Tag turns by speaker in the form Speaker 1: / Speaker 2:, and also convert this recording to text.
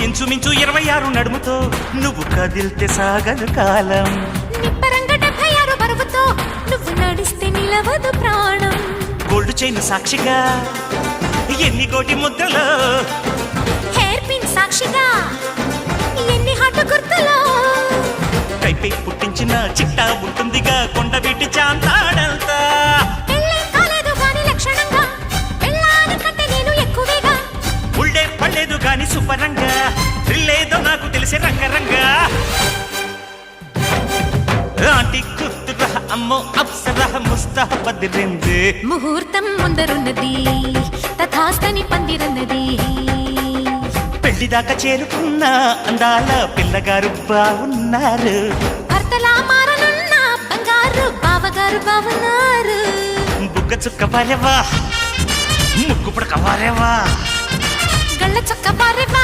Speaker 1: ఇంచుమించు 26 నడుముతో నువ్వు కదిల్తే సాగదు కాలం.
Speaker 2: నిబ్బరంగా 76 బరువుతో నువ్వు నడిస్తే నిలవదు ప్రాణం.
Speaker 1: గోల్డ్ చైన్ సాక్షిగా ఎన్ని కోటి ముద్దలో,
Speaker 2: హెయిర్ పిన్ సాక్షిగా ఎన్ని హాటు గుర్తులో.
Speaker 1: కైపై పుట్టించిన చిట్టా ఉంటుందిగా కొండ వీటి చాంతాడంతా.
Speaker 2: పెళ్ళేం కాలేదు గాని లక్షణంగా, పెళ్ళాని కంటే నేను ఎక్కువేగా.
Speaker 1: ఉళ్ళే పడలేదు గాని సుపరంగా, థ్రిల్లేదో నాకు తెలిసే రంగరంగా. ఆంటీ కూతురా అమ్మో అప్సరా ముస్తాబదిరింది.
Speaker 2: ముహూర్తం ముందరున్నది తథాస్తని పందిరన్నది.
Speaker 1: పెళ్లిదాకా చేరుకున్న అందాల పిల్లగారు బాగున్నారు.
Speaker 2: భర్తలా మారనున్న బంగారు బావగారు బావున్నారు.
Speaker 1: బుగ్గ చుక్క పారేవా, ముక్కు పుడక పారేవా,
Speaker 2: గళ్ళ చొక్క పారేవా.